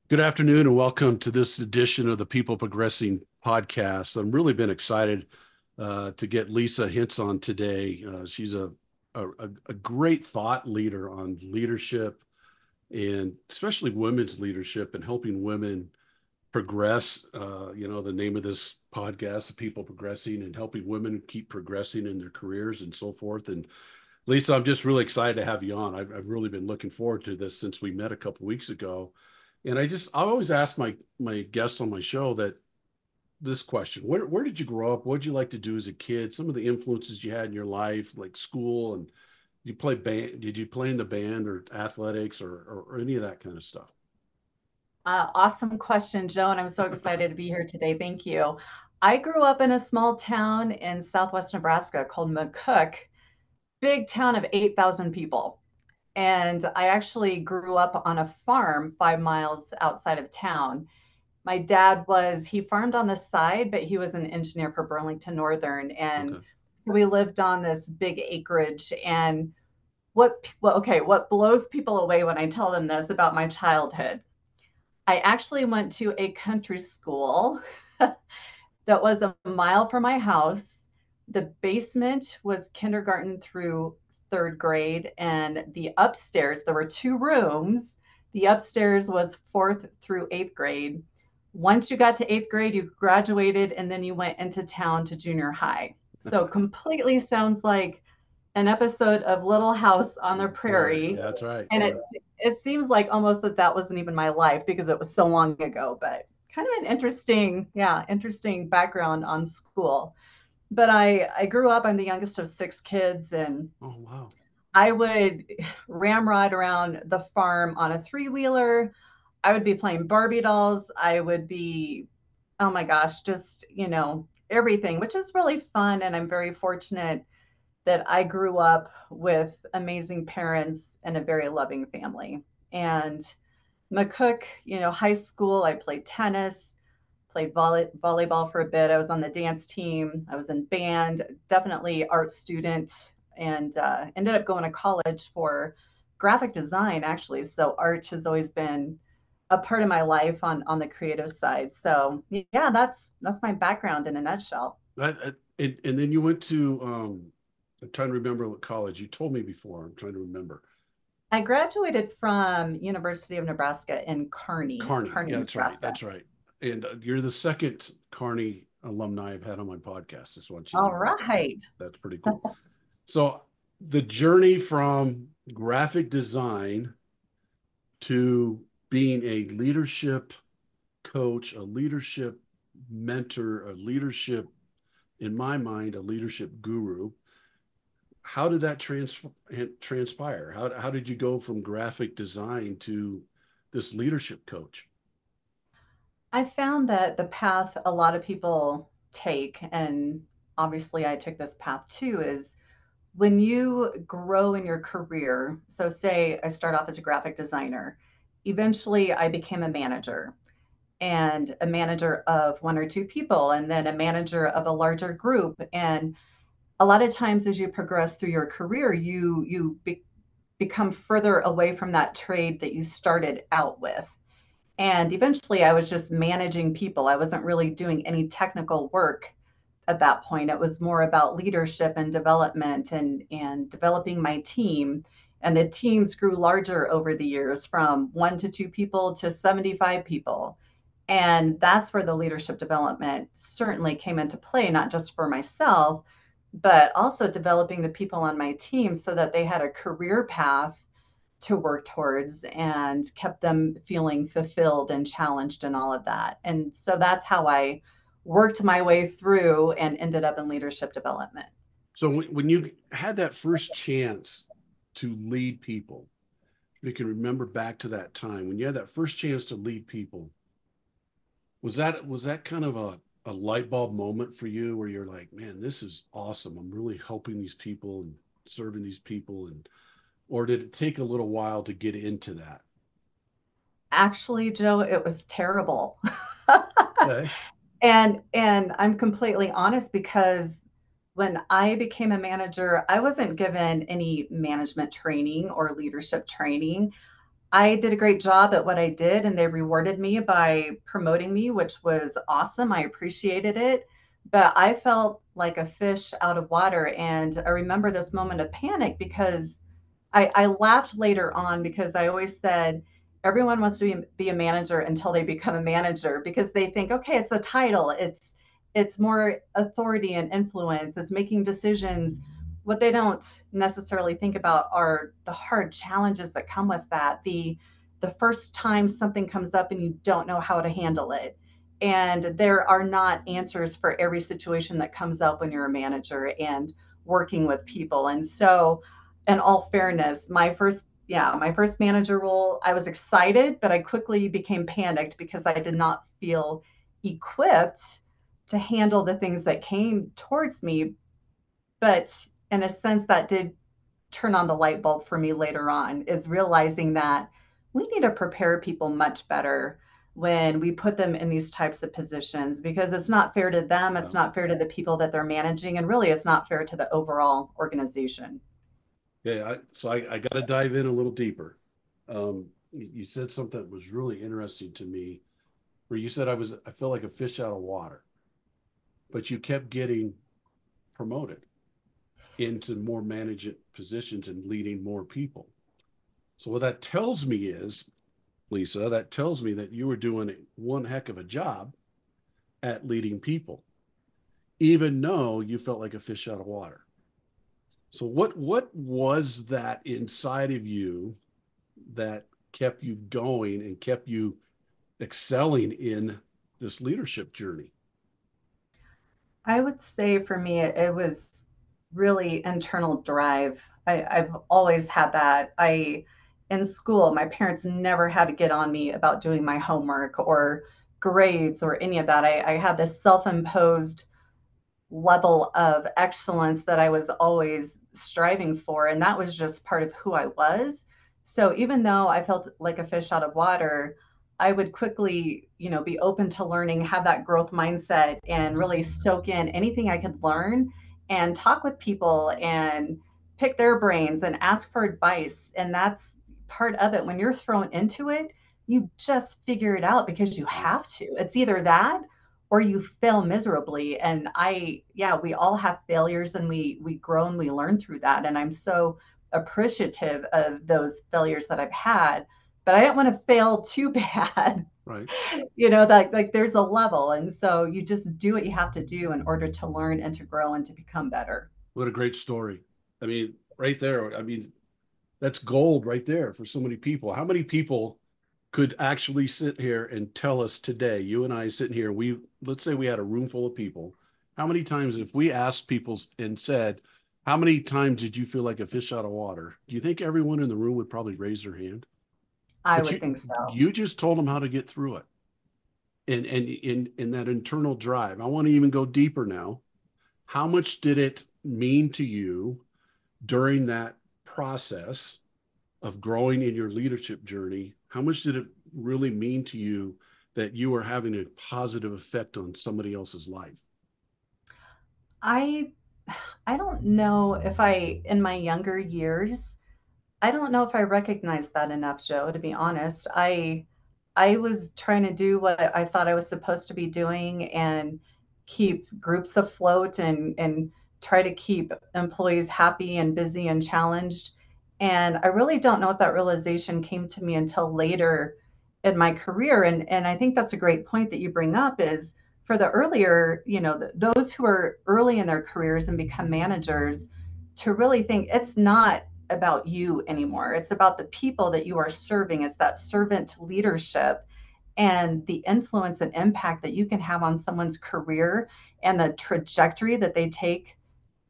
Good afternoon and welcome to this edition of the People Progressing podcast. I've really been excited to get Lisa Hinz on today. She's a great thought leader on leadership and especially women's leadership and helping women progress. The name of this podcast, the People Progressing, and helping women keep progressing in their careers and so forth. And Lisa, I'm just really excited to have you on. I've really been looking forward to this since we met a couple of weeks ago. And I always ask my guests on my show that this question: Where did you grow up? What did you like to do as a kid? Some of the influences you had in your life, like school, and you play band. Did you play in the band or athletics or any of that kind of stuff? Awesome question, Joe, and I'm so excited to be here today. Thank you. I grew up in a small town in southwest Nebraska called McCook, big town of 8,000 people. And I actually grew up on a farm 5 miles outside of town. My dad he farmed on the side, but he was an engineer for Burlington Northern. And Okay. so we lived on this big acreage. And what blows people away when I tell them this about my childhood, I actually went to a country school that was a mile from my house. The basement was kindergarten through third grade, and the upstairs, there were two rooms. The upstairs was fourth through eighth grade. Once you got to eighth grade, you graduated, and then you went into town to junior high. So completely sounds like an episode of Little House on the Right. Prairie. Yeah, that's right. And Yeah. it seems like almost that wasn't even my life because it was so long ago, but kind of an interesting background on school. But I grew up, I'm the youngest of six kids, and Oh wow. I would ramrod around the farm on a three-wheeler. I would be playing Barbie dolls. I would be, oh my gosh, just, everything, which is really fun. And I'm very fortunate that I grew up with amazing parents and a very loving family. And McCook, high school, I played tennis, played volleyball for a bit. I was on the dance team. I was in band, definitely art student, and ended up going to college for graphic design, actually. So art has always been a part of my life on the creative side. So yeah, that's my background in a nutshell. And then you went to I'm trying to remember what college you told me before. I'm trying to remember. I graduated from University of Nebraska in Kearney. Kearney, Yeah, that's right. Nebraska. That's right. And you're the second Kearney alumni I've had on my podcast. Just want you to All know that. So right. that's pretty cool. So the journey from graphic design to being a leadership coach, a leadership mentor, a leadership, in my mind, a leadership guru. How did that transpire? How did you go from graphic design to this leadership coach? I found that the path a lot of people take, and obviously I took this path too, is when you grow in your career. So, say I start off as a graphic designer, eventually I became a manager and a manager of one or two people, and then a manager of a larger group. And a lot of times as you progress through your career, become further away from that trade that you started out with. And eventually I was just managing people. I wasn't really doing any technical work at that point. It was more about leadership and development and developing my team. And the teams grew larger over the years from 1 to 2 people to 75 people. And that's where the leadership development certainly came into play, not just for myself, but also developing the people on my team so that they had a career path to work towards and kept them feeling fulfilled and challenged and all of that. And so that's how I worked my way through and ended up in leadership development. So when you had that first chance to lead people, you can remember back to that time when you had that first chance to lead people. Was that kind of a light bulb moment for you where you're like, man, this is awesome. I'm really helping these people and serving these people, and or did it take a little while to get into that? Actually, Joe, it was terrible. Okay. And I'm completely honest because when I became a manager, I wasn't given any management training or leadership training. I did a great job at what I did, and they rewarded me by promoting me, which was awesome. I appreciated it. But I felt like a fish out of water. And I remember this moment of panic because I laughed later on because I always said everyone wants to be a manager until they become a manager because they think, okay, it's a title, it's more authority and influence, it's making decisions. What they don't necessarily think about are the hard challenges that come with that. The first time something comes up and you don't know how to handle it. And there are not answers for every situation that comes up when you're a manager and working with people. And so in all fairness, my first manager role, I was excited, but I quickly became panicked because I did not feel equipped to handle the things that came towards me. But in a sense, that did turn on the light bulb for me later on, is realizing that we need to prepare people much better when we put them in these types of positions because it's not fair to them, it's Yeah. not fair to the people that they're managing, and really it's not fair to the overall organization. Yeah. I got to dive in a little deeper. You said something that was really interesting to me, where you said I felt like a fish out of water, but you kept getting promoted into more management positions and leading more people. So what that tells me is, Lisa, that tells me that you were doing one heck of a job at leading people, even though you felt like a fish out of water. So what was that inside of you that kept you going and kept you excelling in this leadership journey? I would say for me, it was really internal drive. I've always had that. In school, my parents never had to get on me about doing my homework or grades or any of that. I had this self imposed level of excellence that I was always striving for. And that was just part of who I was. So even though I felt like a fish out of water, I would quickly, be open to learning, have that growth mindset, and really soak in anything I could learn and talk with people and pick their brains and ask for advice. And that's part of it. When you're thrown into it, you just figure it out because you Right. have to. It's either that or you fail miserably. And yeah, we all have failures and we grow and we learn through that. And I'm so appreciative of those failures that I've had, but I don't want to fail too bad. Right. That like there's a level. And so you just do what you have to do in order to learn and to grow and to become better. What a great story. I mean, right there. I mean, that's gold right there for so many people. How many people could actually sit here and tell us today, you and I sitting here, let's say we had a room full of people. How many times, if we asked people and said, how many times did you feel like a fish out of water? Do you think everyone in the room would probably raise their hand? I But would think so. you just told them how to get through it. And in that internal drive. I want to even go deeper now. How much did it mean to you during that process of growing in your leadership journey? How much did it really mean to you that you were having a positive effect on somebody else's life? I I don't know if in my younger years, I don't know if I recognized that enough, Joe, to be honest. I was trying to do what I thought I was supposed to be doing and keep groups afloat and try to keep employees happy and busy and challenged. And I really don't know if that realization came to me until later in my career. And I think that's a great point that you bring up is for the earlier, those who are early in their careers and become managers to really think it's not about you anymore. It's about the people that you are serving. It's that servant leadership and the influence and impact that you can have on someone's career and the trajectory that they take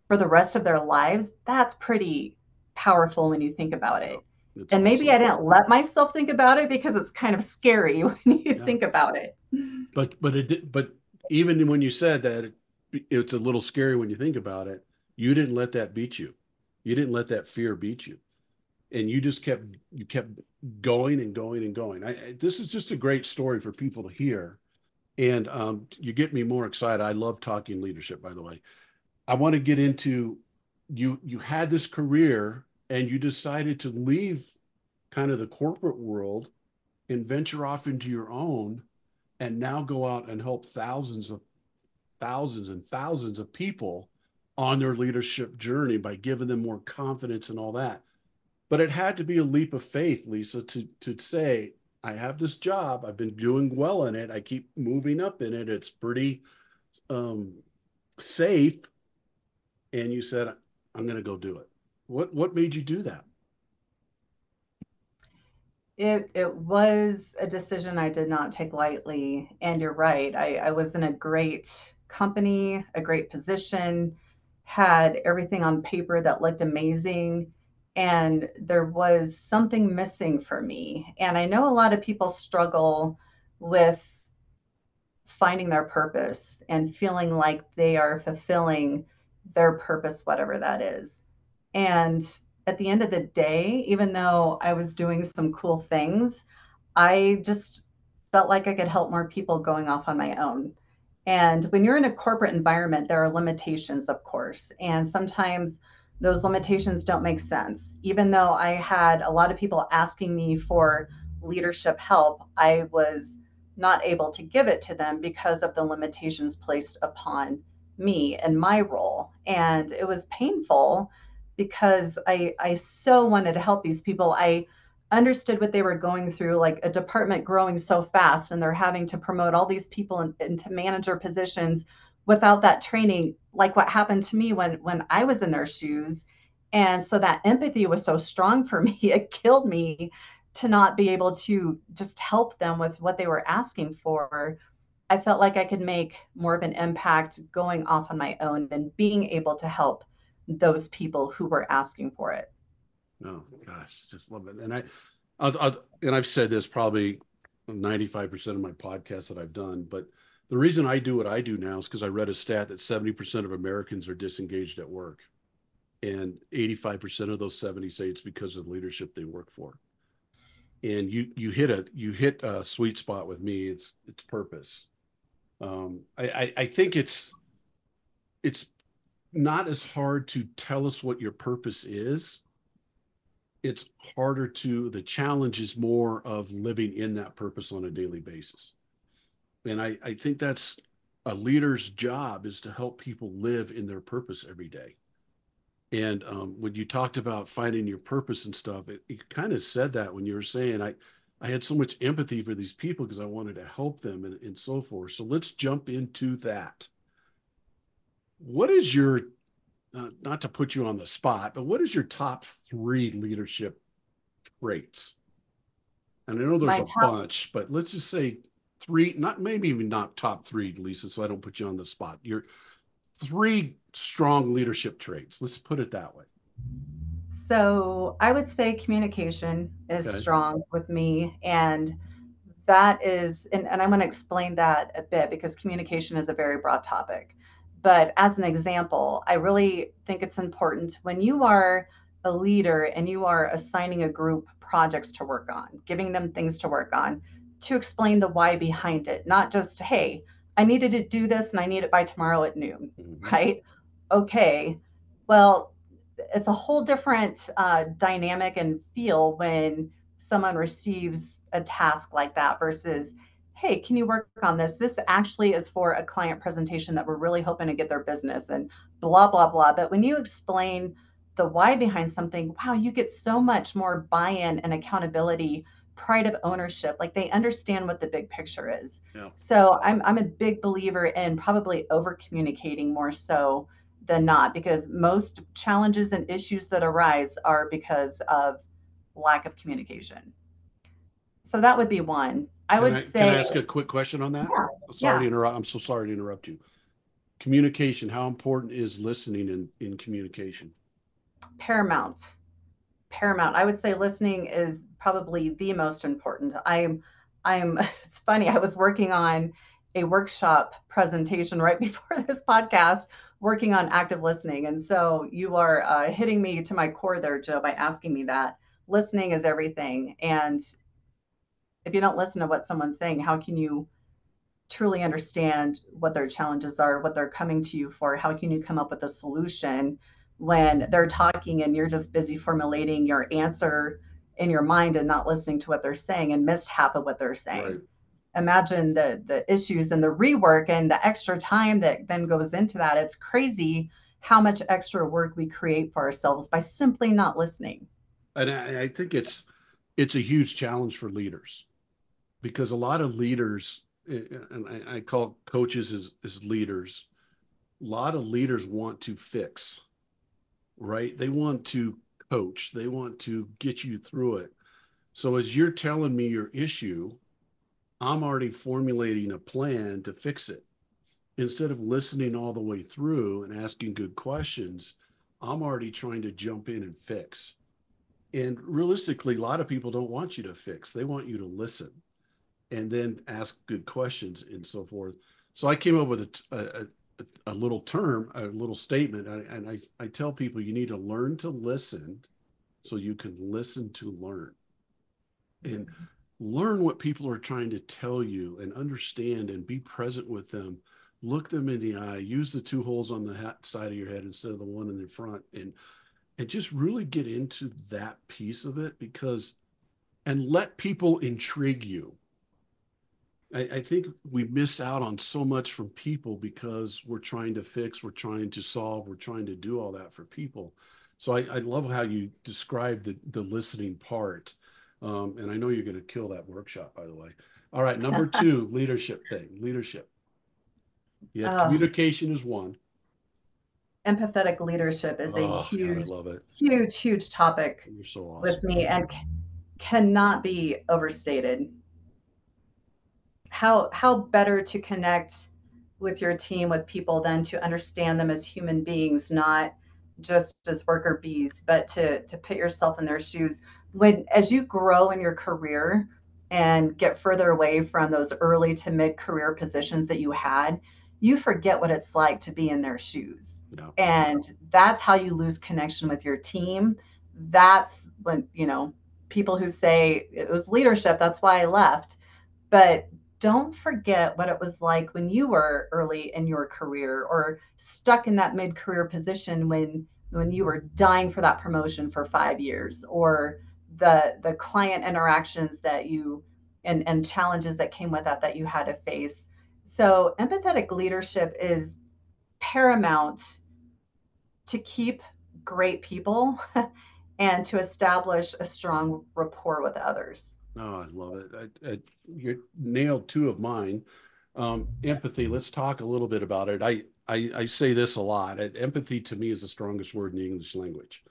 for the rest of their lives. That's pretty powerful when you think about Yeah, it. it's And maybe I awesome. didn't let myself think about it because it's kind of scary when you Yeah, think about it. but even when you said that, it's a little scary when you think about it. You didn't let that beat you. You didn't let that fear beat you, and you kept going and going and going. This is just a great story for people to hear, and you get me more excited. I love talking leadership, by the way. I want to get into you. You had this career, and you decided to leave kind of the corporate world and venture off into your own and now go out and help thousands and thousands of people on their leadership journey by giving them more confidence and all that. But it had to be a leap of faith, Lisa, to say, I have this job. I've been doing well in it. I keep moving up in it. It's pretty um, safe. And you said, I'm going to go do it. What made you do that? It was a decision I did not take lightly. And you're right. I was in a great company, a great position, had everything on paper that looked amazing. And there was something missing for me. And I know a lot of people struggle with finding their purpose and feeling like they are fulfilling their purpose, whatever that is. And at the end of the day, even though I was doing some cool things, I just felt like I could help more people going off on my own. And when you're in a corporate environment, there are limitations, of course. And sometimes those limitations don't make sense. Even though I had a lot of people asking me for leadership help, I was not able to give it to them because of the limitations placed upon me and my role. And it was painful because I so wanted to help these people. I understood what they were going through, like a department growing so fast and they're having to promote all these people into manager positions without that training, like what happened to me when I was in their shoes. And so that empathy was so strong for me, it killed me to not be able to just help them with what they were asking for. I felt like I could make more of an impact going off on my own and being able to help those people who were asking for it. Oh gosh, just love it. And I've said this probably 95% of my podcasts that I've done, but the reason I do what I do now is because I read a stat that 70% of Americans are disengaged at work. And 85% of those 70 say it's because of the leadership they work for. And you hit a sweet spot with me. It's purpose. I think it's not as hard to tell us what your purpose is. It's harder the challenge is more of living in that purpose on a daily basis. And I think that's a leader's job, is to help people live in their purpose every day. And when you talked about finding your purpose and stuff, it kind of said that when you were saying, I had so much empathy for these people because I wanted to help them and so forth. So let's jump into that. What is your, not to put you on the spot, but what is your top three leadership traits? And I know there's My a top bunch, but let's just say three, not maybe even not top three, Lisa, so I don't put you on the spot. Your three strong leadership traits. Let's put it that way. So I would say communication is Okay. strong with me. And that is, and I'm going to explain that a bit because communication is a very broad topic. But as an example, I really think it's important when you are a leader and you are assigning a group projects to work on, giving them things to work on, to explain the why behind it, not just, hey, I needed to do this and I need it by tomorrow at noon, Mm-hmm. right? Okay, well, it's a whole different dynamic and feel when someone receives a task like that versus, hey, can you work on this? This actually is for a client presentation that we're really hoping to get their business and blah, blah, blah. But when you explain the why behind something, wow, you get so much more buy-in and accountability, pride of ownership. Like they understand what the big picture is. Yeah. So I'm a big believer in probably over communicating more so than not, because most challenges and issues that arise are because of lack of communication. So that would be one. I Can would I say, ask a quick question on that? yeah, Sorry yeah, to interrupt. I'm so sorry to interrupt you. Communication. How important is listening in communication? paramount. Paramount. I would say listening is probably the most important. I'm it's funny, I was working on a workshop presentation right before this podcast, working on active listening. And so you are hitting me to my core there, Joe, by asking me that. Listening is everything. And if you don't listen to what someone's saying, how can you truly understand what their challenges are, what they're coming to you for? How can you come up with a solution when they're talking and you're just busy formulating your answer in your mind and not listening to what they're saying and missed half of what they're Right. saying. Imagine the issues and the rework and the extra time that then goes into that. It's crazy how much extra work we create for ourselves by simply not listening. And I think it's a huge challenge for leaders because a lot of leaders, and I call coaches as leaders, a lot of leaders want to fix, right? They want to coach, they want to get you through it. So as you're telling me your issue, I'm already formulating a plan to fix it. Instead of listening all the way through and asking good questions, I'm already trying to jump in and fix. And realistically, a lot of people don't want you to fix, they want you to listen and then ask good questions and so forth. So I came up with a little term, a little statement, and I tell people you need to learn to listen so you can listen to learn and learn what people are trying to tell you and understand and be present with them. Look them in the eye, use the two holes on the side of your head instead of the one in the front, and just really get into that piece of it because and let people intrigue you. I think we miss out on so much from people because we're trying to fix, we're trying to solve, we're trying to do all that for people. So I love how you describe the listening part. And I know you're going to kill that workshop, by the way. All right, number two, leadership thing. Leadership. You had Oh, communication is one. empathetic leadership is a Oh God, I huge, love it. huge topic You're so with awesome. me and cannot be overstated. How better to connect with your team, with people, than to understand them as human beings, not just as worker bees, but to put yourself in their shoes. When as you grow in your career and get further away from those early to mid career positions that you had, you forget what it's like to be in their shoes. Yeah. And that's how you lose connection with your team. That's when, people who say it was leadership, that's why I left. But don't forget what it was like when you were early in your career or stuck in that mid-career position when you were dying for that promotion for 5 years, or the client interactions that you and challenges that came with that you had to face. So empathetic leadership is paramount to keep great people and to establish a strong rapport with others. Oh, I love it. You nailed two of mine. Empathy. Let's talk a little bit about it. I say this a lot. Empathy to me is the strongest word in the English language.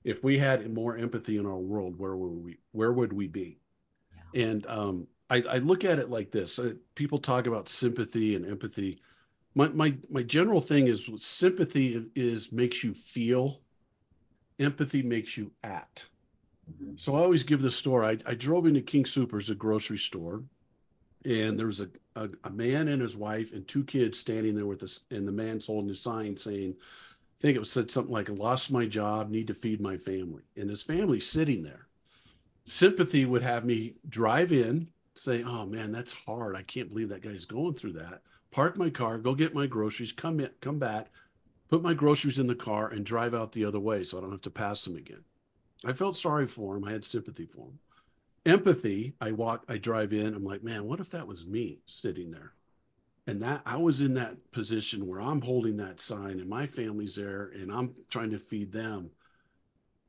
If we had more empathy in our world, where would we? Where would we be? And I look at it like this. People talk about sympathy and empathy. My general thing is sympathy is makes you feel. Empathy makes you act. Mhm. So I always give the story. I drove into King Soopers, a grocery store, and there was a man and his wife and two kids standing there with us, and the man's holding a sign saying, I think it said something like, "Lost my job, need to feed my family," and his family's sitting there. Sympathy would have me drive in, say, "Oh man, that's hard. I can't believe that guy's going through that." Park my car, go get my groceries, come back, put my groceries in the car, and drive out the other way so I don't have to pass them again. I felt sorry for him. I had sympathy for him. Empathy, I drive in, I'm like, man, what if that was me sitting there? And that I was in that position where I'm holding that sign and my family's there and I'm trying to feed them.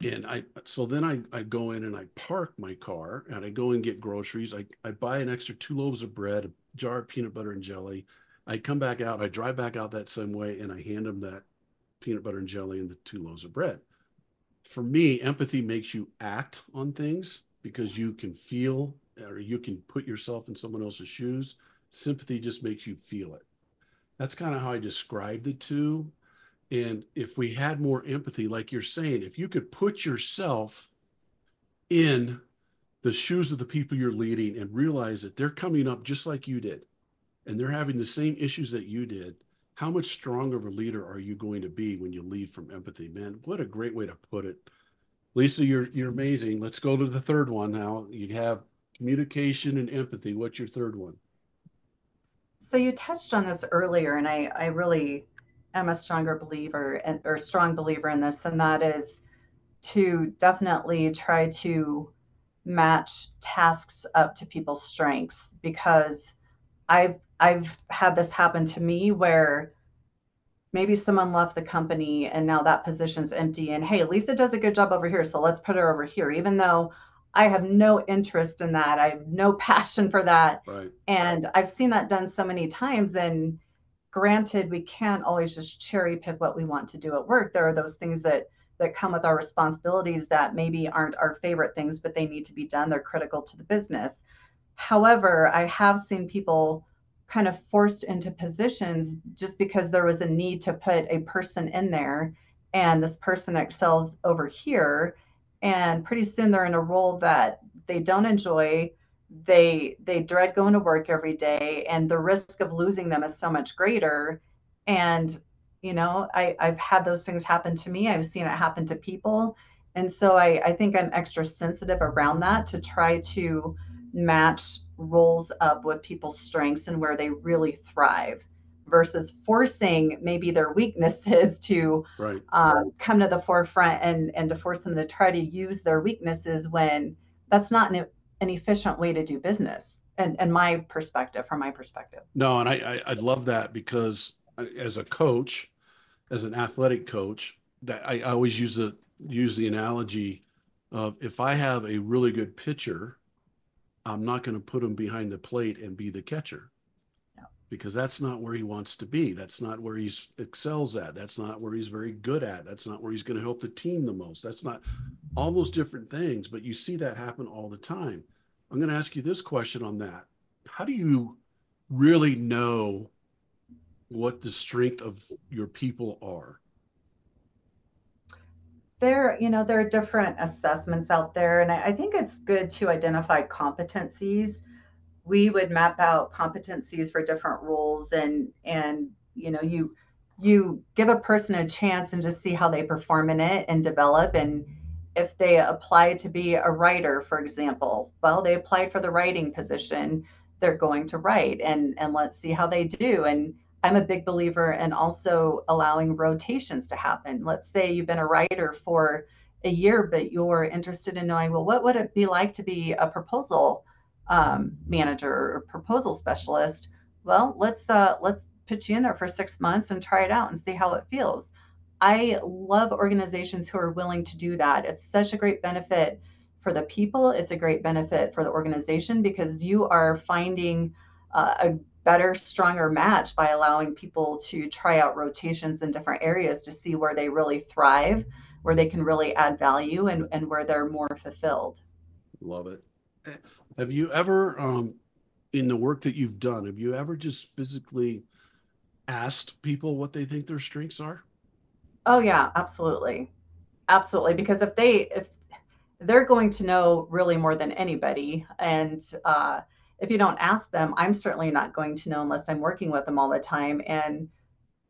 And so then I go in and I park my car and I go and get groceries. I buy an extra 2 loaves of bread, a jar of peanut butter and jelly. I come back out, I drive back out that same way and I hand them that peanut butter and jelly and the 2 loaves of bread. For me, empathy makes you act on things because you can feel or you can put yourself in someone else's shoes. Sympathy just makes you feel it. That's kind of how I describe the two. And if we had more empathy, like you're saying, if you could put yourself in the shoes of the people you're leading and realize that they're coming up just like you did and they're having the same issues that you did, how much stronger of a leader are you going to be when you lead from empathy? Man, what a great way to put it. Lisa, you're amazing. Let's go to the third one now. You have communication and empathy. What's your third one? So you touched on this earlier, and I really am a stronger believer or strong believer in this, and that is to definitely try to match tasks up to people's strengths, because I've had this happen to me where maybe someone left the company and now that position's empty, and hey, Lisa does a good job over here, so let's put her over here, even though I have no interest in that. I have no passion for that. Right. And I've seen that done so many times. And granted, we can't always just cherry pick what we want to do at work. There are those things that come with our responsibilities that maybe aren't our favorite things, but they need to be done. They're critical to the business. However, I have seen people kind of forced into positions just because there was a need to put a person in there, and this person excels over here, and pretty soon they're in a role that they don't enjoy. They dread going to work every day, and the risk of losing them is so much greater. And I've had those things happen to me. I've seen it happen to people. And so I think I'm extra sensitive around that to try to match roles up with people's strengths and where they really thrive, versus forcing maybe their weaknesses to Right. come to the forefront, and to force them to try to use their weaknesses when that's not an efficient way to do business. And my perspective, from my perspective. No, and I love that because as a coach, as an athletic coach, that I always use the analogy of if I have a really good pitcher, I'm not going to put him behind the plate and be the catcher Yeah. because that's not where he wants to be. That's not where he excels at. That's not where he's very good at. That's not where he's going to help the team the most. That's not all those different things, but you see that happen all the time. I'm going to ask you this question on that. How do you really know what the strength of your people are? There are different assessments out there, and I think it's good to identify competencies. We would map out competencies for different roles, and you give a person a chance and just see how they perform in it and develop. And if they apply to be a writer, for example, well, they applied for the writing position, they're going to write, and let's see how they do. And I'm a big believer in also allowing rotations to happen. Let's say you've been a writer for a year, but you're interested in knowing, well, what would it be like to be a proposal manager or proposal specialist? Well, let's put you in there for 6 months and try it out and see how it feels. I love organizations who are willing to do that. It's such a great benefit for the people. It's a great benefit for the organization, because you are finding a better, stronger match by allowing people to try out rotations in different areas to see where they really thrive, where they can really add value, and where they're more fulfilled. Love it. Have you ever, in the work that you've done, have you ever just physically asked people what they think their strengths are? Oh yeah, absolutely. Absolutely. Because if they're going to know really more than anybody. And if you don't ask them, I'm certainly not going to know unless I'm working with them all the time. And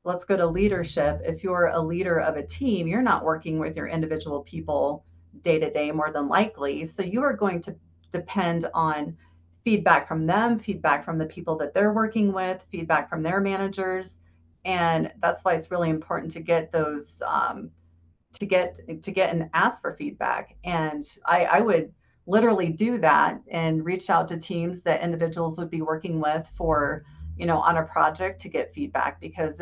let's go to leadership. If you're a leader of a team, you're not working with your individual people day to day, more than likely. So you are going to depend on feedback from them, feedback from the people that they're working with, feedback from their managers. And that's why it's really important to get those to get and ask for feedback. And I would literally do that and reach out to teams that individuals would be working with for, on a project, to get feedback, because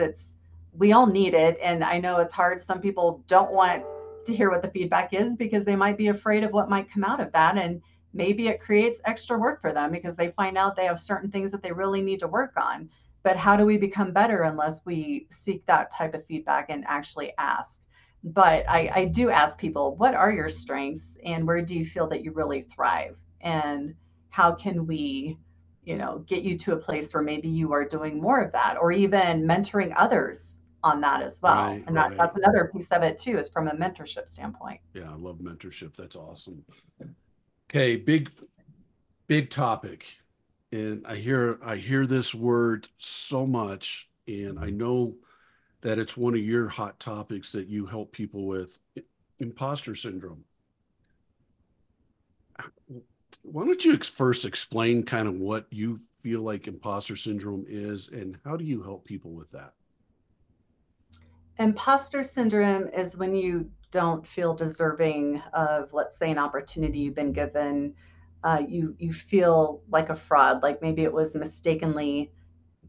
we all need it. And I know it's hard. Some people don't want to hear what the feedback is because they might be afraid of what might come out of that. And maybe it creates extra work for them because they find out they have certain things that they really need to work on. But how do we become better unless we seek that type of feedback and actually ask? But I do ask people, what are your strengths and where do you feel that you really thrive? And how can we, get you to a place where maybe you are doing more of that, or even mentoring others on that as well. Right, And right. that's another piece of it too, is from a mentorship standpoint. Yeah, I love mentorship. That's awesome. Okay, big topic. And I hear this word so much, and I know that it's one of your hot topics that you help people with, imposter syndrome. Why don't you first explain kind of what you feel like imposter syndrome is and how do you help people with that? Imposter syndrome is when you don't feel deserving of, let's say, an opportunity you've been given. You feel like a fraud, like maybe it was mistakenly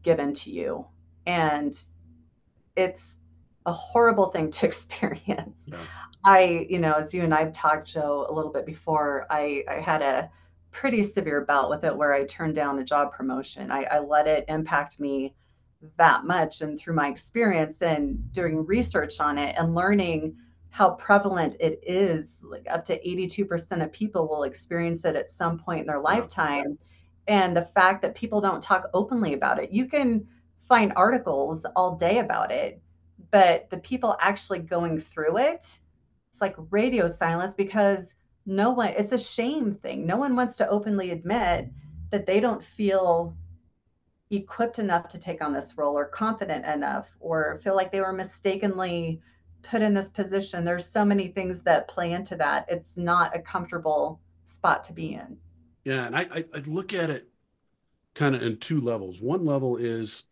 given to you, and it's a horrible thing to experience. Yeah. As you and I've talked, Joe, a little bit before, I had a pretty severe bout with it where I turned down a job promotion. I let it impact me that much. And through my experience and doing research on it and learning how prevalent it is, like up to 82% of people will experience it at some point in their Yeah. lifetime. And the fact that people don't talk openly about it. You can find articles all day about it, but the people actually going through it, it's like radio silence because no one, it's a shame thing. No one wants to openly admit that they don't feel equipped enough to take on this role or confident enough or feel like they were mistakenly put in this position. There's so many things that play into that. It's not a comfortable spot to be in. Yeah. And I look at it kind of in two levels. One level is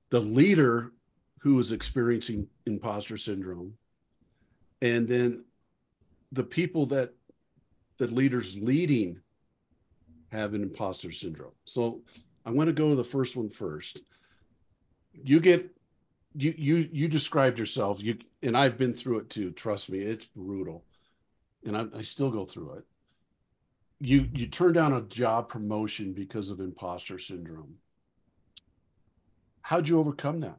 the leader who is experiencing imposter syndrome, and then the people that leaders leading have an imposter syndrome. So I'm going to go to the first one first. You get you described yourself. You and I've been through it too. Trust me, it's brutal, and I still go through it. You turn down a job promotion because of imposter syndrome. How'd you overcome that?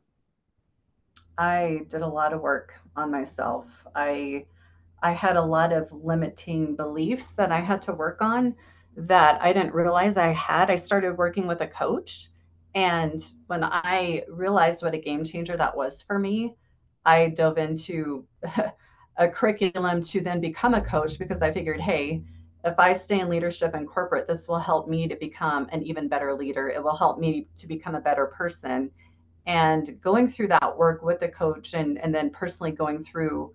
I did a lot of work on myself. I had a lot of limiting beliefs that I had to work on that I didn't realize I had. I started working with a coach. And when I realized what a game changer that was for me, I dove into a curriculum to then become a coach because I figured, hey, if I stay in leadership and corporate, this will help me to become an even better leader. It will help me to become a better person. And going through that work with the coach and then personally going through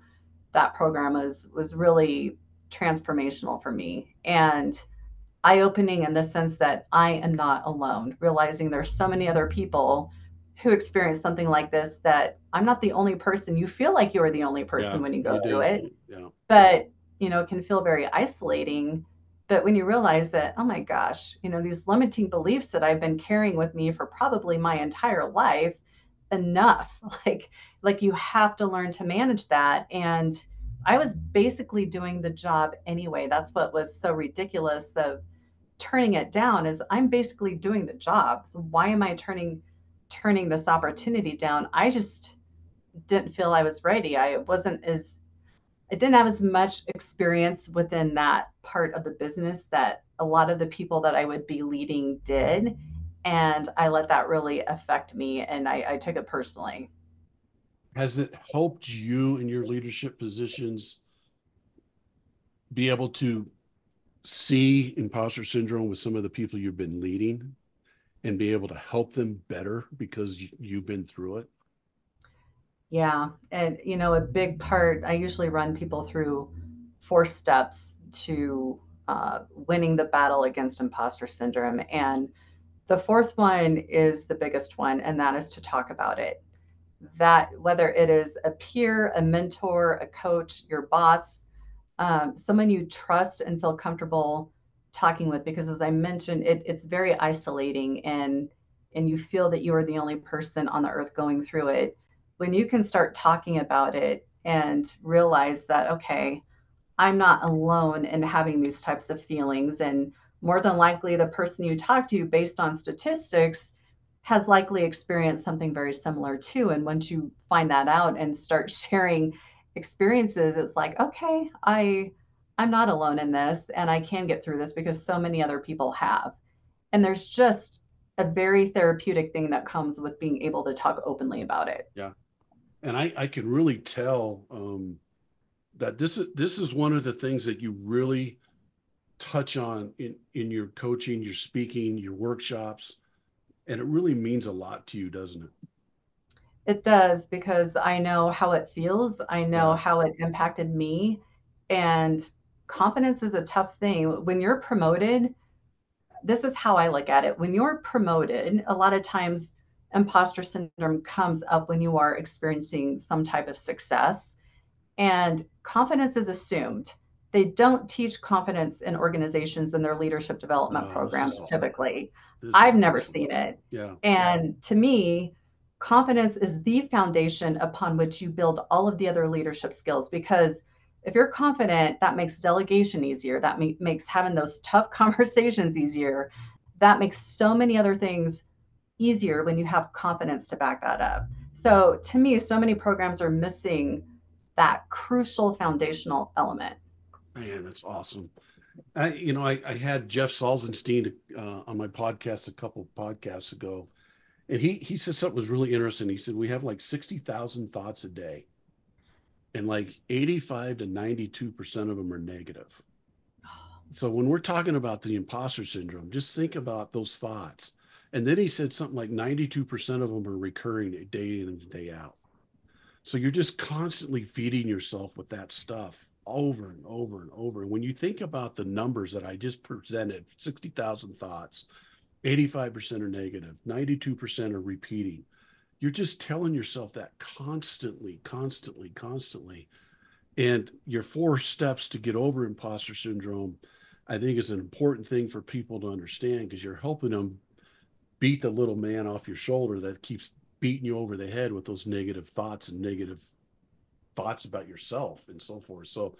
that program was really transformational for me and eye-opening in the sense that I am not alone, realizing there's so many other people who experience something like this, that I'm not the only person. You feel like you are the only Yeah, person when you go you through do. it, Yeah, but it can feel very isolating. But when you realize that, oh my gosh, these limiting beliefs that I've been carrying with me for probably my entire life, enough, like you have to learn to manage that. And I was basically doing the job anyway. That's what was so ridiculous of turning it down, is I'm basically doing the job. So why am I turning this opportunity down? I just didn't feel I was ready. I didn't have as much experience within that part of the business that a lot of the people that I would be leading did. And I let that really affect me, and I took it personally. has it helped you in your leadership positions be able to see imposter syndrome with some of the people you've been leading and be able to help them better because you've been through it? Yeah. And, a big part, I usually run people through 4 steps to winning the battle against imposter syndrome. And the fourth one is the biggest one, and that is to talk about it. That whether it is a peer, a mentor, a coach, your boss, someone you trust and feel comfortable talking with, because as I mentioned, it's very isolating, and you feel that you are the only person on the earth going through it. When you can start talking about it and realize that, okay, I'm not alone in having these types of feelings. And more than likely, the person you talk to, based on statistics, has likely experienced something very similar too. And once you find that out and start sharing experiences, it's like, okay, I'm not alone in this, and I can get through this because so many other people have. And there's just a very therapeutic thing that comes with being able to talk openly about it. Yeah. And I can really tell that this is one of the things that you really touch on in your coaching, your speaking, your workshops, and it really means a lot to you, doesn't it? It does, because I know how it feels. I know Yeah. how it impacted me. And confidence is a tough thing. When you're promoted, this is how I look at it. When you're promoted, a lot of times imposter syndrome comes up when you are experiencing some type of success. And confidence is assumed. They don't teach confidence in organizations in their leadership development Oh, this programs is typically. this I've is never awesome. seen it. Yeah. And to me, confidence is the foundation upon which you build all of the other leadership skills, because if you're confident, that makes delegation easier. That makes having those tough conversations easier. That makes so many other things easier when you have confidence to back that up. So to me, so many programs are missing that crucial foundational element. Man, that's awesome. I had Jeff Salzenstein on my podcast a couple podcasts ago, and he said something was really interesting. He said we have like 60,000 thoughts a day, and like 85 to 92% of them are negative. So when we're talking about the imposter syndrome, just think about those thoughts. And then he said something like 92% of them are recurring day in and day out. So you're just constantly feeding yourself with that stuff over and over and over. And when you think about the numbers that I just presented, 60,000 thoughts, 85% are negative, 92% are repeating. You're just telling yourself that constantly, constantly, constantly. And your 4 steps to get over imposter syndrome, I think, is an important thing for people to understand, because you're helping them beat the little man off your shoulder that keeps beating you over the head with those negative thoughts and negative thoughts about yourself and so forth. So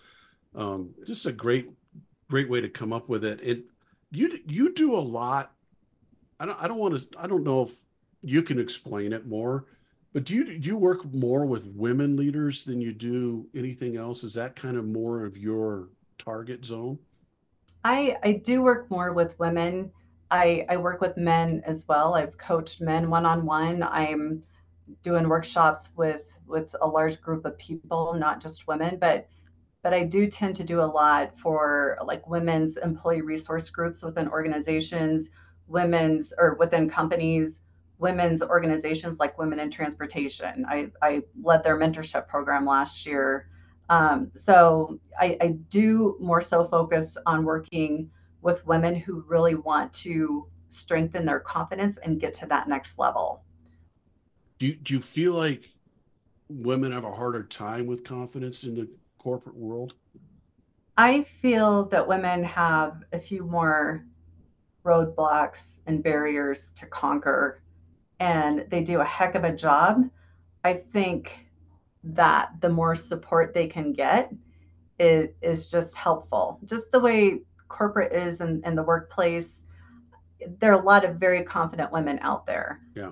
just a great way to come up with it. And you do a lot. I don't know if you can explain it more, but do you work more with women leaders than you do anything else? Is that kind of more of your target zone? I do work more with women. I work with men as well. I've coached men one on one. I'm doing workshops with a large group of people, not just women, but I do tend to do a lot for like women's employee resource groups within organizations, women's or within companies, women's organizations like Women in Transportation. I led their mentorship program last year. So I do more so focus on working with women who really want to strengthen their confidence and get to that next level. Do you feel like women have a harder time with confidence in the corporate world? I feel that women have a few more roadblocks and barriers to conquer, and they do a heck of a job. I think that the more support they can get is just helpful. Just the way corporate is in the workplace, there are a lot of very confident women out there. Yeah.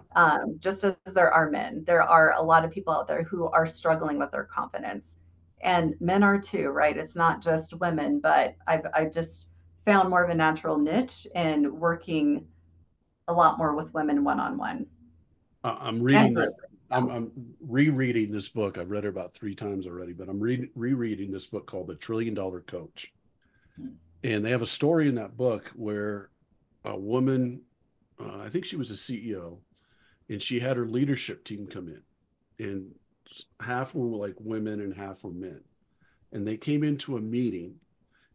Just as there are men, there are a lot of people out there who are struggling with their confidence, and men are too, right? It's not just women, but I've just found more of a natural niche in working a lot more with women one on one I'm and reading this. group. I'm rereading this book. I've read it about 3 times already, but I'm rereading this book called The $1 Trillion Coach. And they have a story in that book where a woman, I think she was a CEO, and she had her leadership team come in, and half were like women and half were men. And they came into a meeting,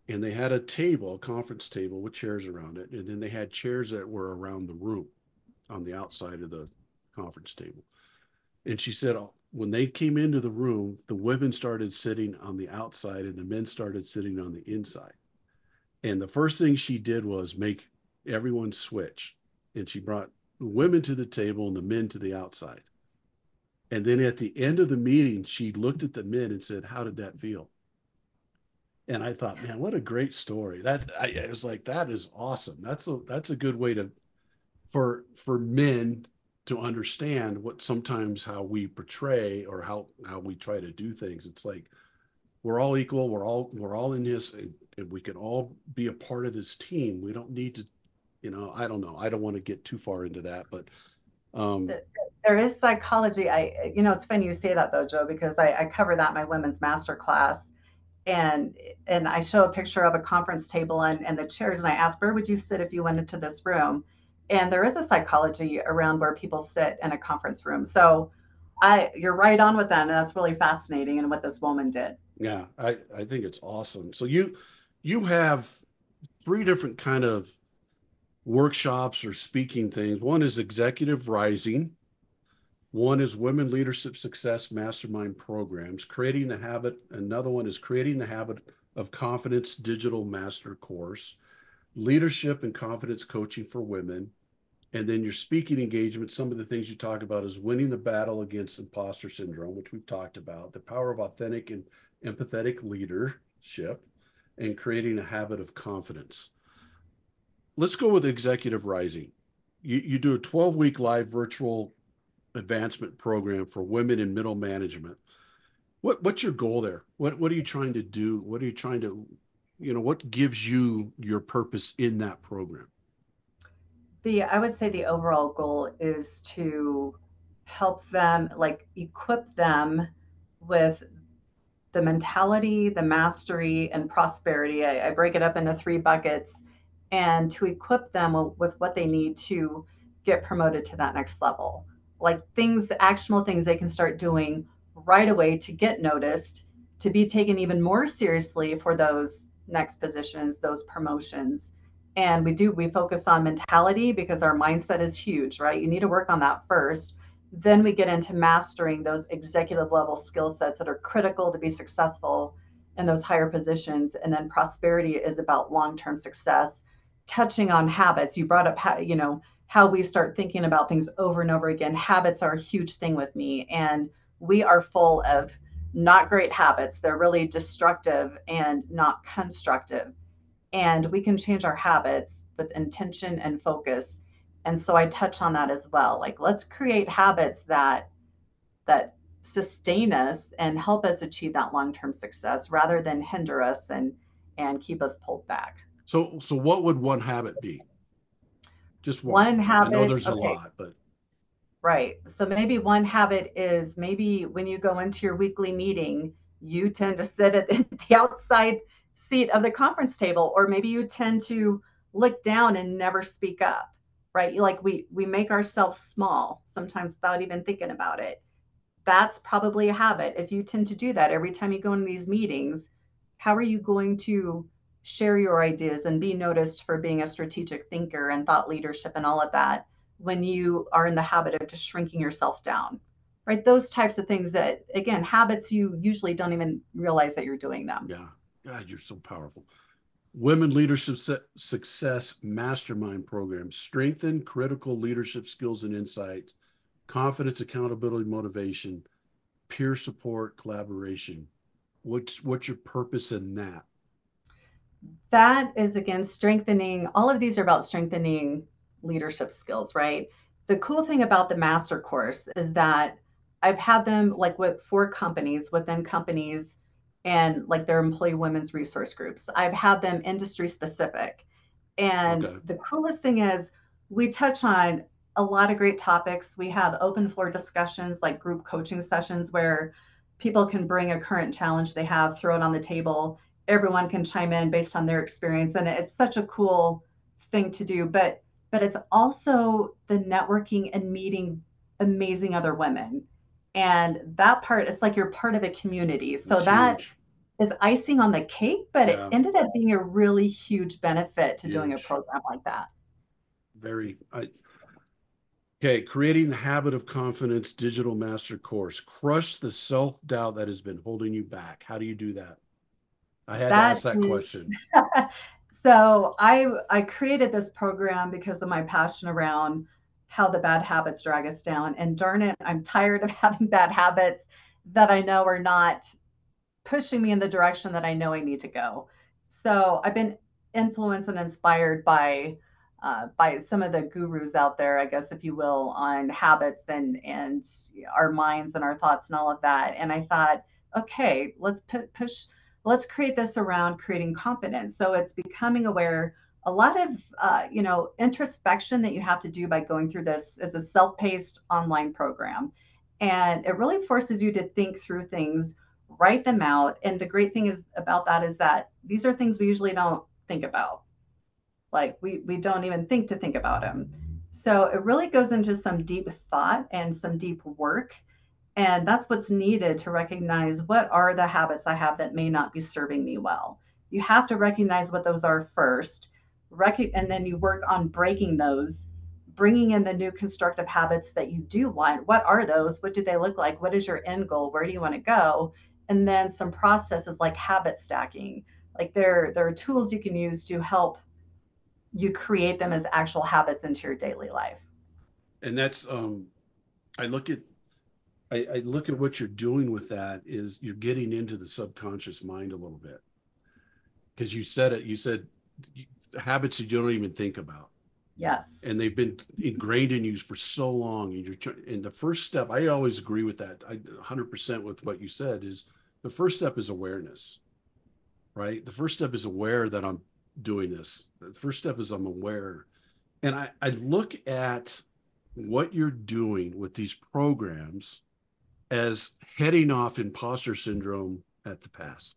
and they had a table, a conference table with chairs around it. And then they had chairs that were around the room on the outside of the conference table. And she said, when they came into the room, the women started sitting on the outside and the men started sitting on the inside. And the first thing she did was make everyone switch. And she brought the women to the table and the men to the outside. And then at the end of the meeting, she looked at the men and said, "How did that feel?" And I thought, man, what a great story. I was like, that is awesome. That's a good way to for men to understand what sometimes how we portray or how we try to do things. It's like we're all equal. We're all in this, and we can all be a part of this team. We don't need to, I don't know. I don't want to get too far into that, but um, There is psychology. It's funny you say that though, Joe, because I cover that in my women's master class, and I show a picture of a conference table and the chairs, and I ask, where would you sit if you went into this room? And there is a psychology around where people sit in a conference room. So you're right on with that, and that's really fascinating and what this woman did. yeah, I think it's awesome. So you have 3 different kind of workshops or speaking things. One is executive rising. One is Women Leadership Success Mastermind Programs, creating the habit. Another one is Creating the Habit of Confidence Digital Master Course, Leadership and Confidence Coaching for Women. And then your speaking engagement, some of the things you talk about is winning the battle against imposter syndrome, which we've talked about, the power of authentic and empathetic leadership, and creating a habit of confidence. Let's go with Executive Rising. You do a 12-week live virtual advancement program for women in middle management. What's your goal there? What are you trying to do? What are you trying to, what gives you your purpose in that program? I would say the overall goal is to help them, like equip them with the mentality, the mastery, and prosperity. I break it up into three buckets, and to equip them with what they need to get promoted to that next level. Like things, actionable things they can start doing right away to get noticed, to be taken even more seriously for those next positions, those promotions. And we focus on mentality because our mindset is huge, right? You need to work on that first. Then we get into mastering those executive level skill sets that are critical to be successful in those higher positions. And then prosperity is about long-term success, touching on habits. You brought up how we start thinking about things over and over again. Habits are a huge thing with me, and we are full of not great habits. They're really destructive and not constructive, and we can change our habits with intention and focus. And so I touch on that as well. Like, let's create habits that sustain us and help us achieve that long-term success rather than hinder us and keep us pulled back. So what would one habit be? Just one. One I know habit, there's a okay, lot, but right. So maybe one habit is, maybe when you go into your weekly meeting, you tend to sit at the outside seat of the conference table, or maybe you tend to look down and never speak up, right? Like we make ourselves small sometimes without even thinking about it. That's probably a habit. If you tend to do that every time you go into these meetings, how are you going to share your ideas and be noticed for being a strategic thinker and thought leadership and all of that when you are in the habit of just shrinking yourself down? Right? Those types of things that, again, habits you usually don't even realize that you're doing them. yeah, God, you're so powerful. Women Leadership Success Mastermind Program, strengthen critical leadership skills and insights, confidence, accountability, motivation, peer support, collaboration. What's your purpose in that? That is, again, strengthening. All of these are about strengthening leadership skills, right? The cool thing about the master course is that I've had them like with for companies, within companies, and like their employee women's resource groups. I've had them industry specific. And Okay. the coolest thing is we touch on a lot of great topics. We have open floor discussions, like group coaching sessions where people can bring a current challenge they have, throw it on the table. Everyone can chime in based on their experience. And it's such a cool thing to do. But it's also the networking and meeting amazing other women. And that part, it's like you're part of a community. So That's that huge. is icing on the cake, but it Yeah, ended up being a really huge benefit to doing a huge. program like that. Very. Okay, creating the habit of confidence digital master course. Crush the self-doubt that has been holding you back. How do you do that? I had to That ask that is question. so I created this program because of my passion around how the bad habits drag us down. And darn it, I'm tired of having bad habits that I know are not pushing me in the direction that I know I need to go. So I've been influenced and inspired by some of the gurus out there, I guess, if you will, on habits and our minds and our thoughts and all of that. And I thought, okay, push, let's create this around creating confidence. So it's becoming aware. A lot of introspection that you have to do by going through this is a self-paced online program, and it really forces you to think through things, write them out. And the great thing is about that is that these are things we usually don't think about. Like we don't even think about them. So it really goes into some deep thought and some deep work. And that's what's needed to recognize what are the habits I have that may not be serving me well. You have to recognize what those are first, and then you work on breaking those bringing in the new constructive habits that you do want. What are those? What do they look like? What is your end goal? Where do you want to go? And then some processes like habit stacking. Like there are tools you can use to help you create them as actual habits into your daily life. And that's I look at I look at what you're doing with that is you're getting into the subconscious mind a little bit, because you said it. You said habits that you don't even think about, Yes. and they've been ingrained in you for so long. And and the first step, I always agree with that. 100% with what you said is the first step is awareness, right? The first step is aware that I'm doing this. The first step is I'm aware. And I look at what you're doing with these programs as heading off imposter syndrome at the pass.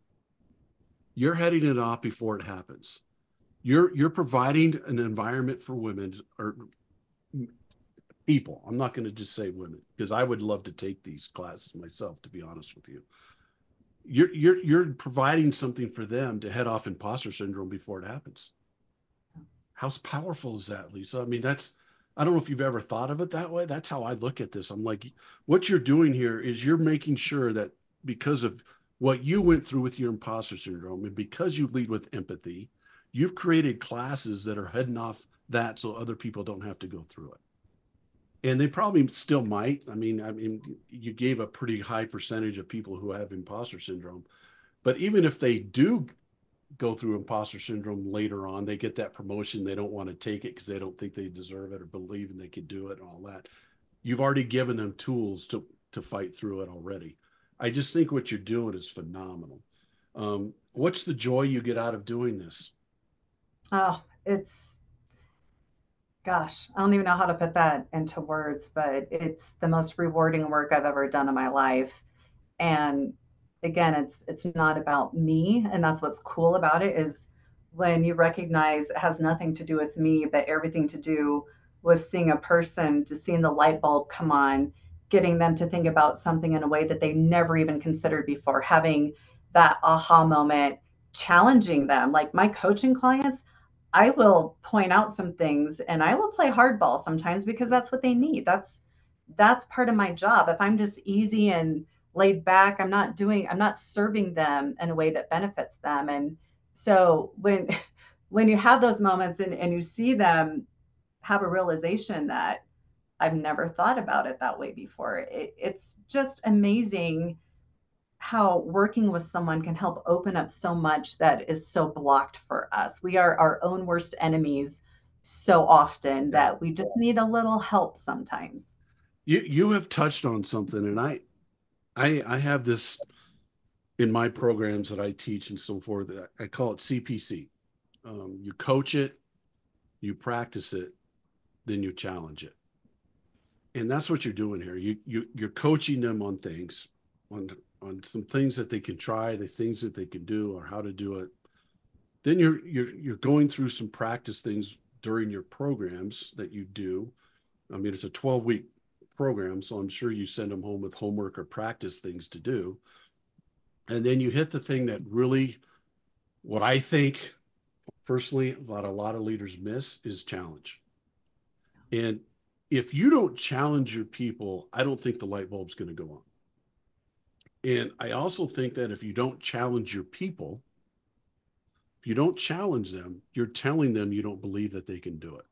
You're heading it off before it happens. You're providing an environment for women or people. I'm not going to just say women, because I would love to take these classes myself, to be honest with you. You're providing something for them to head off imposter syndrome before it happens. How powerful is that, Lisa? I mean, I don't know if you've ever thought of it that way. That's how I look at this. I'm like, what you're doing here is you're making sure that because of what you went through with your imposter syndrome, and because you lead with empathy, you've created classes that are heading off that so other people don't have to go through it. And they probably still might. I mean, you gave a pretty high percentage of people who have imposter syndrome, but even if they do go through imposter syndrome later on, they get that promotion, they don't want to take it because they don't think they deserve it or believe and they can do it and all that. You've already given them tools to fight through it already. I just think what you're doing is phenomenal. What's the joy you get out of doing this? Oh, it's gosh, I don't even know how to put that into words, but it's the most rewarding work I've ever done in my life. And again, it's not about me, and that's what's cool about it is when you recognize it has nothing to do with me, but everything to do with seeing a person, just seeing the light bulb come on, getting them to think about something in a way that they never even considered before, having that aha moment, challenging them. Like my coaching clients, I will point out some things and I will play hardball sometimes because that's what they need. That's part of my job. If I'm just easy and laid back, I'm not serving them in a way that benefits them. And so when you have those moments and you see them have a realization that I've never thought about it that way before, it's just amazing how working with someone can help open up so much that is so blocked for us. We are our own worst enemies so often Yeah. that we just need a little help sometimes. You have touched on something, and I have this in my programs that I teach and so forth. I call it CPC. You coach it, you practice it, then you challenge it. And that's what you're doing here. You're coaching them on things, on on some things that they can try, the things that they can do, or how to do it. Then you're going through some practice things during your programs that you do. I mean, it's a 12-week program, so I'm sure you send them home with homework or practice things to do. And then you hit the thing that really, what I think personally, a lot of leaders miss is challenge. And if you don't challenge your people, I don't think the light bulb's going to go on. And I also think that if you don't challenge your people, if you don't challenge them, you're telling them you don't believe that they can do it.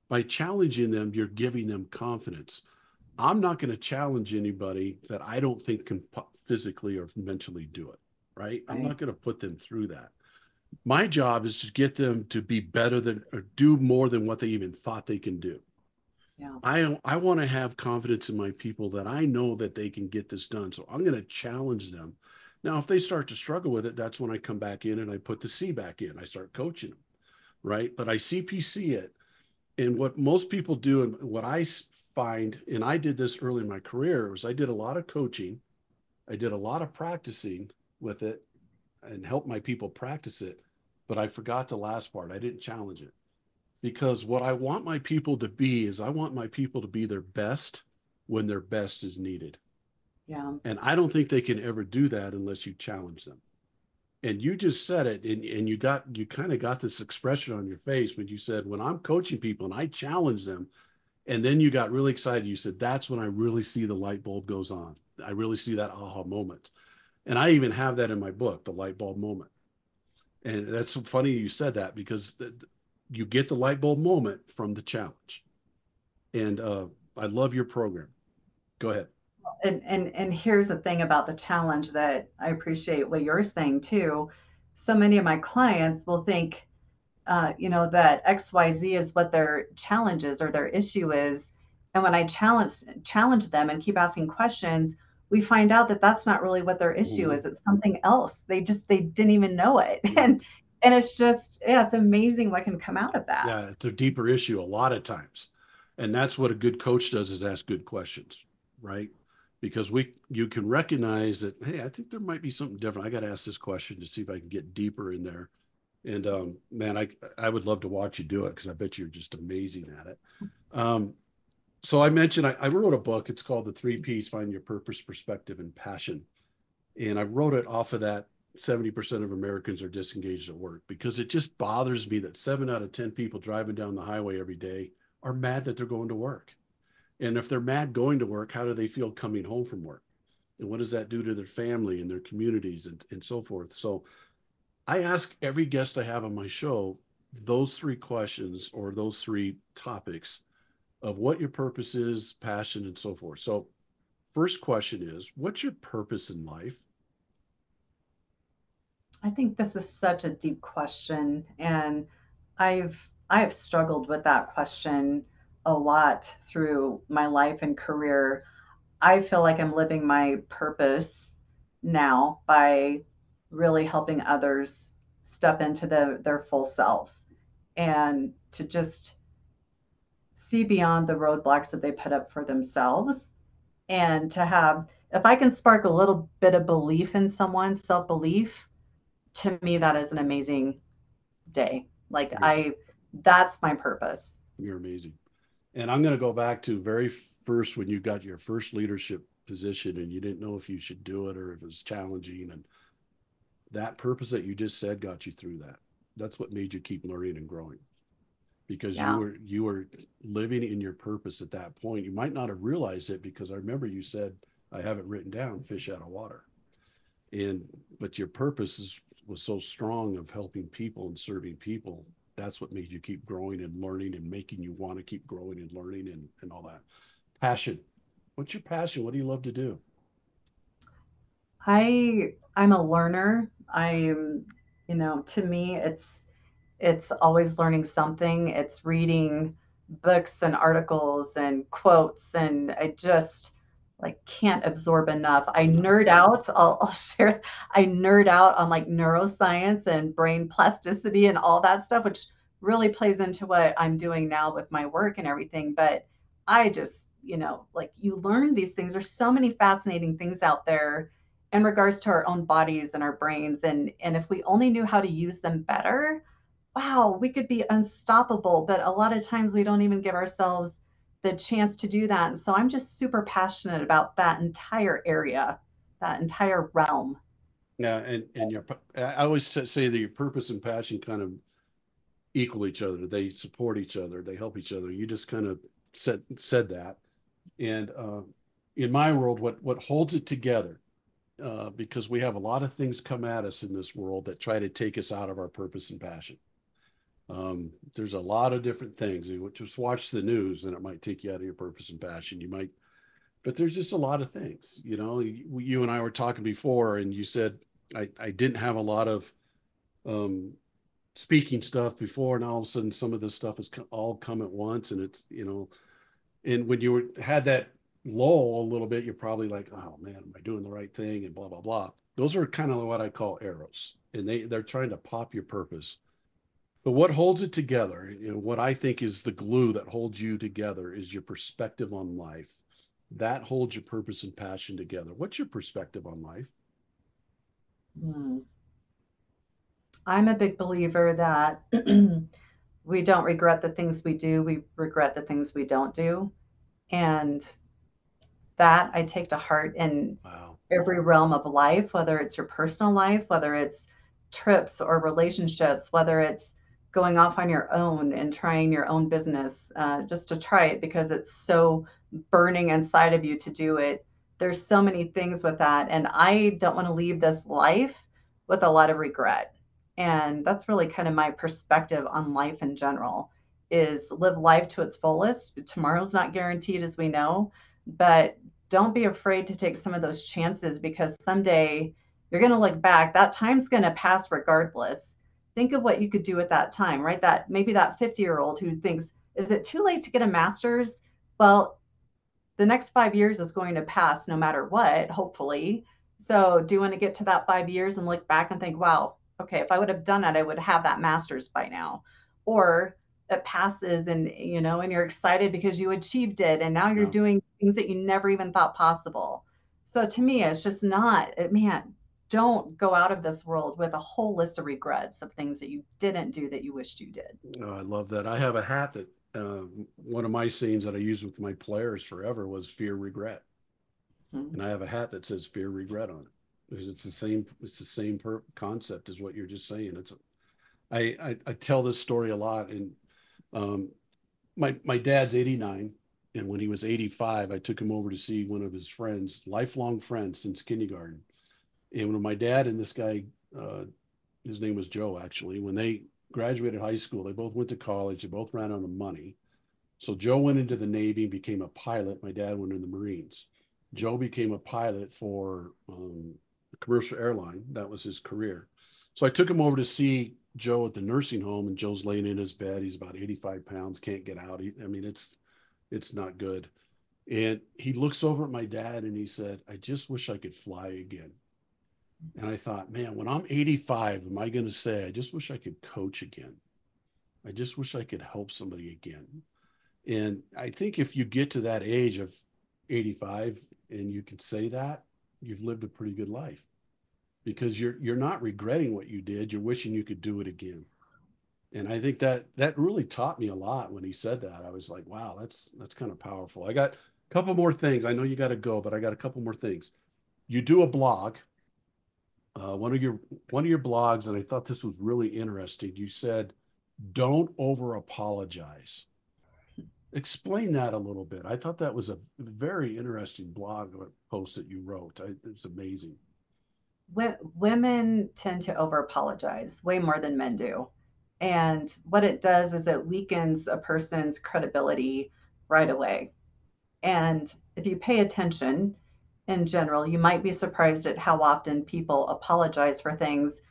By challenging them, you're giving them confidence. I'm not going to challenge anybody that I don't think can physically or mentally do it, right? I'm Right. not going to put them through that. My job is to get them to be better than or do more than what they even thought they can do. Yeah. I want to have confidence in my people that I know that they can get this done. So I'm going to challenge them. Now, if they start to struggle with it, that's when I come back in and I put the C back in. I start coaching them, right? But I CPC it. And what most people do, and what I find, and I did this early in my career, was I did a lot of coaching. I did a lot of practicing with it and helped my people practice it. But I forgot the last part. I didn't challenge it. Because what I want my people to be is I want my people to be their best when their best is needed. Yeah. And I don't think they can ever do that unless you challenge them. And you just said it, and you kind of got this expression on your face when you said, when I'm coaching people and I challenge them, and then you got really excited. You said, that's when I really see the light bulb goes on. I really see that aha moment. And I even have that in my book, The Light Bulb Moment. And that's funny you said that, because you get the light bulb moment from the challenge. And I love your program. Go ahead. And here's the thing about the challenge that I appreciate what you're saying too. So many of my clients will think, that XYZ is what their challenge is or their issue is. And when I challenge them and keep asking questions, we find out that that's not really what their issue Mhm. is. It's something else. They didn't even know it. Yeah. And it's just, yeah, it's amazing what can come out of that. Yeah. It's a deeper issue a lot of times. And that's what a good coach does, is ask good questions, right? Because you can recognize that, hey, I think there might be something different. I got to ask this question to see if I can get deeper in there. And man, I would love to watch you do it, because I bet you're just amazing at it. Um, so I mentioned I wrote a book. It's called The Three Ps: Find Your Purpose, Perspective, and Passion. And I wrote it off of that 70% of Americans are disengaged at work, because it just bothers me that 7 out of 10 people driving down the highway every day are mad that they're going to work. And if they're mad going to work, how do they feel coming home from work? And what does that do to their family and their communities, and so forth? So I ask every guest I have on my show those three questions, or those three topics, of what your purpose is, passion, and so forth. So, first question is, what's your purpose in life? I think this is such a deep question, and I've struggled with that question a lot through my life and career. I feel like I'm living my purpose now by really helping others step into their full selves and to just see beyond the roadblocks that they put up for themselves, and to have, if I can spark a little bit of belief in someone's self-belief, to me that is an amazing day. Like You're, I That's my purpose. you're amazing. And I'm going to go back to very first, when you got your first leadership position and you didn't know if you should do it or if it was challenging. And that purpose that you just said got you through that. That's what made you keep learning and growing, because Yeah. you were living in your purpose at that point. You might not have realized it, because I remember you said, I have it written down, fish out of water. And but your purpose was so strong, of helping people and serving people. That's what made you keep growing and learning, and making you want to keep growing and learning, and all that. Passion. What's your passion? What do you love to do? I'm a learner. I'm, to me it's always learning something. It's reading books and articles and quotes, and I just like can't absorb enough. I No. nerd out. I'll share. I nerd out on like neuroscience and brain plasticity and all that stuff, which really plays into what I'm doing now with my work and everything. But I just, like you learn these things. There's so many fascinating things out there in regards to our own bodies and our brains, and if we only knew how to use them better, wow, we could be unstoppable. But a lot of times we don't even give ourselves the chance to do that. And so I'm just super passionate about that entire area, that entire realm. Yeah, and your I always say that your purpose and passion kind of equal each other. They support each other. They help each other. You just kind of said that. And in my world, what holds it together, because we have a lot of things come at us in this world that try to take us out of our purpose and passion. There's a lot of different things. You just watch the news, and it might take you out of your purpose and passion. You might, but there's just a lot of things. You and I were talking before, and you said I didn't have a lot of um, speaking stuff before, and all of a sudden some of this stuff has all come at once, and and when had that lull a little bit, you're probably like, oh man, am I doing the right thing, and blah blah blah. Those are kind of what I call arrows, and they're trying to pop your purpose. But what holds it together, what I think is the glue that holds you together, is your perspective on life. That holds your purpose and passion together. What's your perspective on life? Hmm. I'm a big believer that we don't regret the things we do, we regret the things we don't do. And that I take to heart in Wow. every realm of life, whether it's your personal life, whether it's trips or relationships, whether it's going off on your own and trying your own business, just to try it because it's so burning inside of you to do it. There's so many things with that. And I don't want to leave this life with a lot of regret. And that's really kind of my perspective on life in general is live life to its fullest. Tomorrow's not guaranteed, as we know, but don't be afraid to take some of those chances because someday you're going to look back. That time's going to pass regardless. Think of what you could do at that time, right? That maybe that 50-year-old who thinks, is it too late to get a master's? Well, the next 5 years is going to pass no matter what, hopefully. So do you want to get to that 5 years and look back and think, wow, okay, if I would have done it, I would have that master's by now. Or it passes and and you're excited because you achieved it and now you're Yeah. doing things that you never even thought possible. So to me, it's just not, man, don't go out of this world with a whole list of regrets of things that you didn't do that you wished you did. Oh, I love that. I have a hat that one of my sayings that I use with my players forever was fear, regret. Mhm. And I have a hat that says fear, regret on it. Because it's the same concept as what you're just saying. I tell this story a lot. And um, my dad's 89. And when he was 85, I took him over to see one of his friends, lifelong friends since kindergarten. And when my dad and this guy, uh, his name was Joe, actually, when they graduated high school, they both went to college. They both ran out of money. So Joe went into the Navy and became a pilot. My dad went in the Marines. Joe became a pilot for a commercial airline. That was his career. So I took him over to see Joe at the nursing home, and Joe's laying in his bed. He's about 85 pounds, can't get out. I mean, it's not good. And he looks over at my dad and he said, "I just wish I could fly again." And I thought, man, when I'm 85, am I going to say, "I just wish I could coach again? I just wish I could help somebody again"? And I think if you get to that age of 85 and you can say that, you've lived a pretty good life because you're not regretting what you did. You're wishing you could do it again. And I think that really taught me a lot when he said that. I was like, wow, that's kind of powerful. I got a couple more things. I know you got to go, but I got a couple more things. You do a blog, one of your blogs, and I thought this was really interesting. You said, "Don't over apologize." Explain that a little bit. I thought that was a very interesting blog post that you wrote. It's amazing. Women tend to over apologize way more than men do. And what it does is it weakens a person's credibility right away. And if you pay attention in general, you might be surprised at how often people apologize for things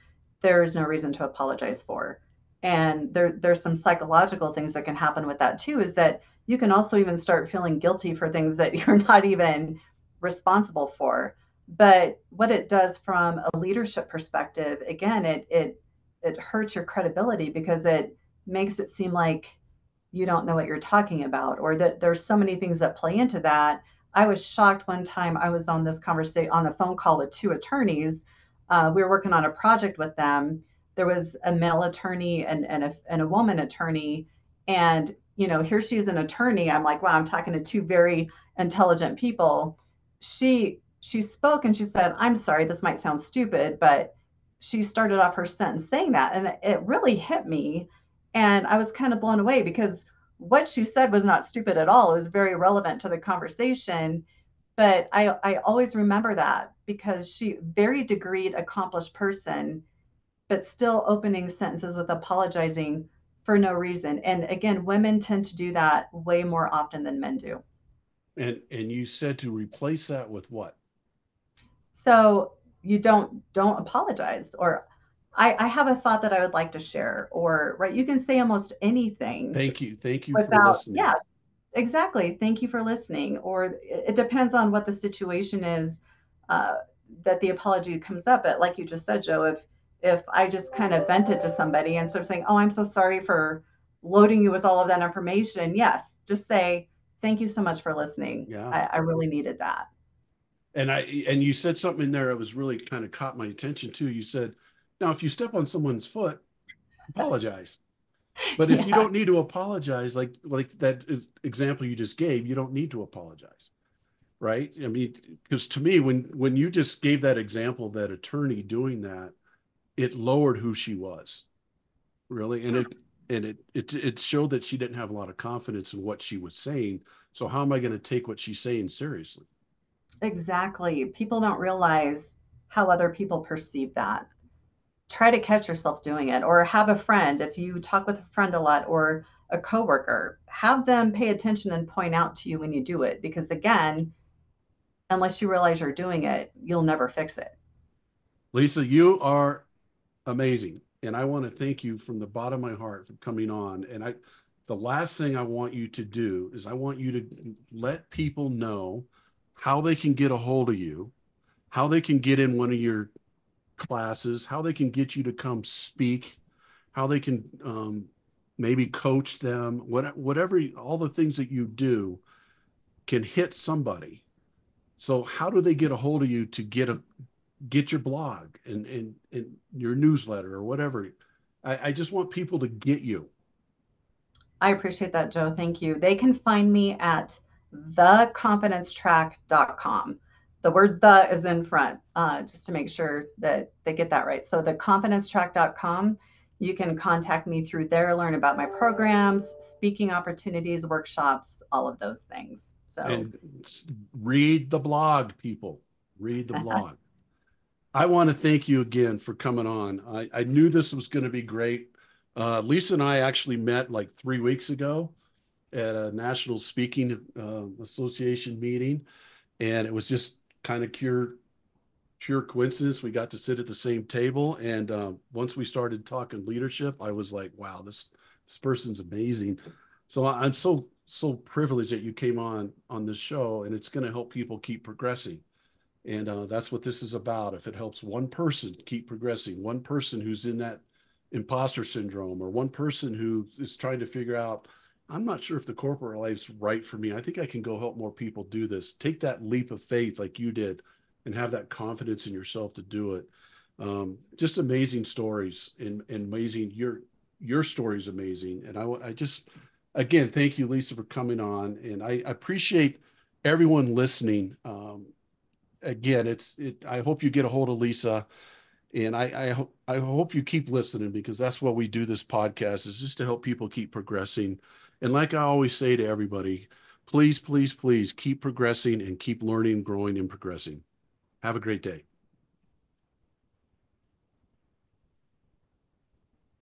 there's no reason to apologize for. And there's some psychological things that can happen with that too, is that you can also even start feeling guilty for things that you're not even responsible for. But what it does from a leadership perspective, again, it hurts your credibility because it makes it seem like you don't know what you're talking about, or that there's so many things that play into that. I was shocked one time I was on this conversation on the phone call with two attorneys. We were working on a project with them. There was a male attorney and a woman attorney. And, here she is an attorney. I'm like, wow, I'm talking to two very intelligent people. She spoke and she said, "I'm sorry, this might sound stupid," but she started off her sentence saying that. And it really hit me. And I was kind of blown away because what she said was not stupid at all. It was very relevant to the conversation. But I always remember that because she, very degreed, accomplished person, but still opening sentences with apologizing for no reason. And again, women tend to do that way more often than men do. And you said to replace that with what? So you don't apologize. Or I have a thought that I would like to share. Or right, you can say almost anything Thank you. Thank you for without, listening. yeah, exactly. Thank you for listening. Or it depends on what the situation is, uh, that the apology comes up. But like you just said, Joe, if I just kind of vent it to somebody instead of saying, "Oh, I'm so sorry for loading you with all of that information," yes, just say, "Thank you so much for listening. Yeah. I really needed that." And you said something in there that was really kind of caught my attention too. You said, now if you step on someone's foot, apologize. But if you Yeah. don't need to apologize, like that example you just gave, you don't need to apologize, right? I mean, because to me, when you just gave that example of that attorney doing that, it lowered who she was, really. And Yeah, it showed that she didn't have a lot of confidence in what she was saying. So how am I going to take what she's saying seriously? exactly. People don't realize how other people perceive that. Try to catch yourself doing it, or have a friend. If you talk with a friend a lot or a coworker, have them pay attention and point out to you when you do it. Because again, unless you realize you're doing it, you'll never fix it. Lisa, you are amazing. And I want to thank you from the bottom of my heart for coming on. And the last thing I want you to do is I want you to let people know how they can get a hold of you, how they can get in one of your classes, how they can get you to come speak, how they can maybe coach them, whatever, all the things that you do can hit somebody. So how do they get a hold of you to get your blog and your newsletter or whatever? I just want people to get you. I appreciate that, Joe. Thank you. They can find me at theconfidencetrack.com. The word the is in front, just to make sure that they get that right. So theconfidencetrack.com, you can contact me through there, learn about my programs, speaking opportunities, workshops, all of those things. So And read the blog, people. Read the blog. I want to thank you again for coming on. I knew this was going to be great. Lisa and I actually met like 3 weeks ago at a National Speaking Association meeting, and it was just kind of pure coincidence. We got to sit at the same table, and once we started talking leadership, I was like, "Wow, this person's amazing." So I'm so privileged that you came on this show, and it's going to help people keep progressing. And that's what this is about. If it helps one person keep progressing, one person who's in that imposter syndrome, or one person who is trying to figure out, I'm not sure if the corporate life's right for me. I think I can go help more people do this. Take that leap of faith like you did and have that confidence in yourself to do it. Just amazing stories and amazing. Your story is amazing. And I just, again, thank you, Lisa, for coming on. And I appreciate everyone listening. Again, I hope you get a hold of Lisa, and I hope you keep listening, because that's what we do. This podcast is just to help people keep progressing. And like I always say to everybody, please, please, please keep progressing and keep learning, growing, and progressing. Have a great day.